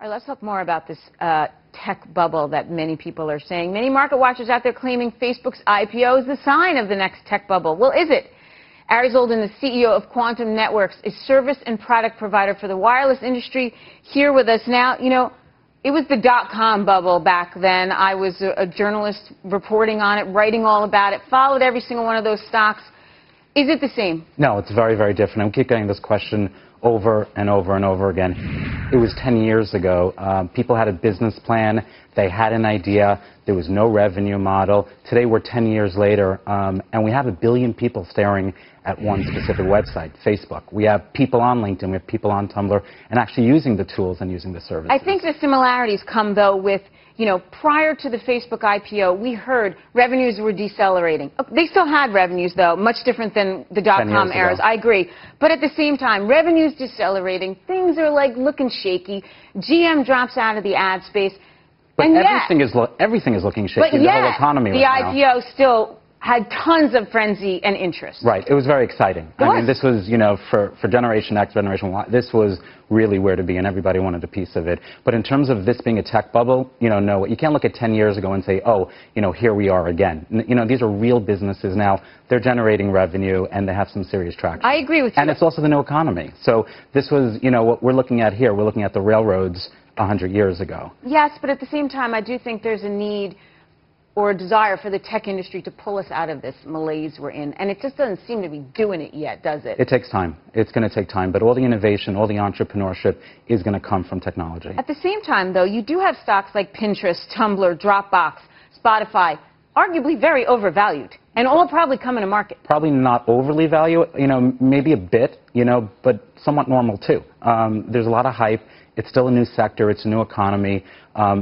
All right, let's talk more about this tech bubble that many people are saying. Many market watchers out there claiming Facebook's IPO is the sign of the next tech bubble. Well, is it? Ari Zoldan, the CEO of Quantum Networks, a service and product provider for the wireless industry, here with us now. You know, it was the dot-com bubble back then. I was a journalist reporting on it, writing all about it, followed every single one of those stocks. Is it the same? No, it's very, very different. I keep getting this question over and over and over again. It was 10 years ago. People had a business plan. They had an idea. There was no revenue model. Today, we're 10 years later, and we have 1 billion people staring at one specific website, Facebook. We have people on LinkedIn. We have people on Tumblr, and actually using the tools and using the services. I think the similarities come, though, with, you know, prior to the Facebook IPO, we heard revenues were decelerating. They still had revenues, though, much different than the dot-com eras. I agree. But at the same time, revenues decelerating, things are, like, looking shaky. GM drops out of the ad space. But everything is looking shaky. The whole economy right now. The IPO still had tons of frenzy and interest. Right. It was very exciting. I mean, this was, you know, for Generation X, Generation Y, this was really where to be, and everybody wanted a piece of it. But in terms of this being a tech bubble, you know, no, you can't look at 10 years ago and say, oh, you know, here we are again. You know, these are real businesses now. They're generating revenue, and they have some serious traction. I agree with you. And it's also the new economy. So this was, you know, what we're looking at here. We're looking at the railroads 100 years ago. Yes, but at the same time, I do think there's a need or a desire for the tech industry to pull us out of this malaise we're in. And it just doesn't seem to be doing it yet, does it? It takes time. It's going to take time. But all the innovation, all the entrepreneurship is going to come from technology. At the same time, though, you do have stocks like Pinterest, Tumblr, Dropbox, Spotify, arguably very overvalued, and all probably come in a market. Probably not overly valued, you know, maybe a bit, you know, but somewhat normal, too. There's a lot of hype. It's still a new sector. It's a new economy.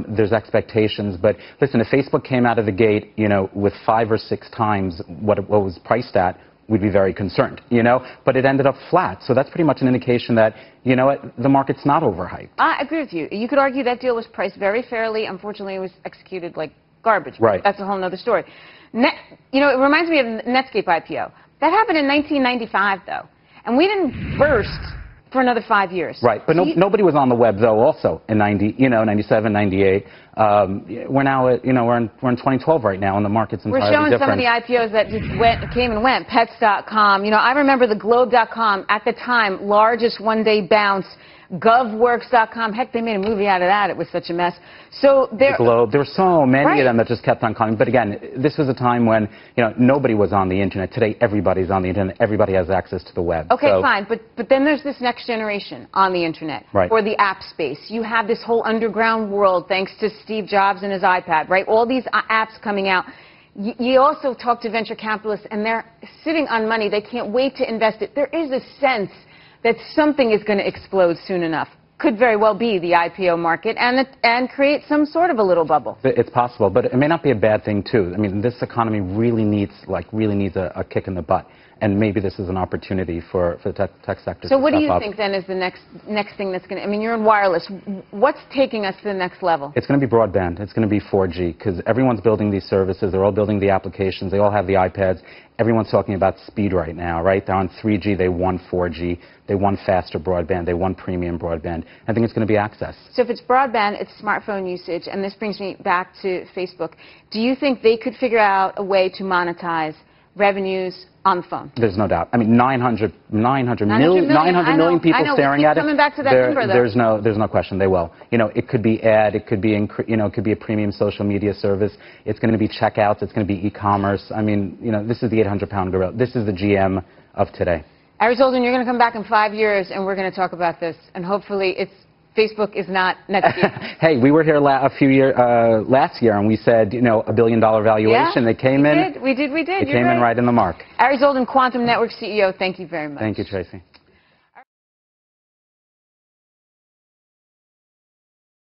There's expectations. But listen, if Facebook came out of the gate, you know, with 5 or 6 times what it was priced at, we'd be very concerned, you know. But it ended up flat. So that's pretty much an indication that, you know what, the market's not overhyped. I agree with you. You could argue that deal was priced very fairly. Unfortunately, it was executed like garbage. Right. That's a whole other story. You know, it reminds me of the Netscape IPO. That happened in 1995, though. And we didn't burst for another 5 years. Right, but nobody was on the web though. Also in 97, 98. We're now at, you know, we're in 2012 right now, and the market's entirely different. We're showing some of the IPOs that just came and went. Pets.com. You know, I remember the Globe.com at the time, largest one-day bounce. GovWorks.com. Heck, they made a movie out of that. It was such a mess. So the Globe. There were so many of them that just kept on coming. But again, this was a time when, you know, nobody was on the internet. Today, everybody's on the internet. Everybody has access to the web. Okay, fine. But then there's this next generation on the internet, or the app space. You have this whole underground world, thanks to Steve Jobs and his iPad, right? All these apps coming out. You also talk to venture capitalists, and they're sitting on money. They can't wait to invest it. There is a sense that something is going to explode soon enough. Could very well be the IPO market and create some sort of a little bubble. It's possible, but it may not be a bad thing, too. I mean, this economy really needs a kick in the butt. And maybe this is an opportunity for the tech sector to step up. So what do you think, then, is the next thing that's going to... I mean, you're in wireless. What's taking us to the next level? It's going to be broadband. It's going to be 4G, because everyone's building these services. They're all building the applications. They all have the iPads. Everyone's talking about speed right now, right? They're on 3G. They want 4G. They want faster broadband. They want premium broadband. I think it's going to be access. So if it's broadband, it's smartphone usage, and this brings me back to Facebook. Do you think they could figure out a way to monetize revenues on the phone? There's no doubt. I mean, 900 million people staring at it. Coming back to that number, though. There's no question they will. You know, it could be ad, it could be it could be a premium social media service. It's going to be checkouts. It's going to be e-commerce. I mean, you know, this is the 800-pound gorilla. This is the GM of today. Ari Zoldan, you're going to come back in 5 years, and we're going to talk about this, and hopefully Facebook is not Netscape. Hey, we were here last year, and we said, you know, $1 billion valuation. Yeah, they came in. We did. It came in right in the mark. Ari Zoldan, Quantum Network CEO, thank you very much. Thank you, Tracy.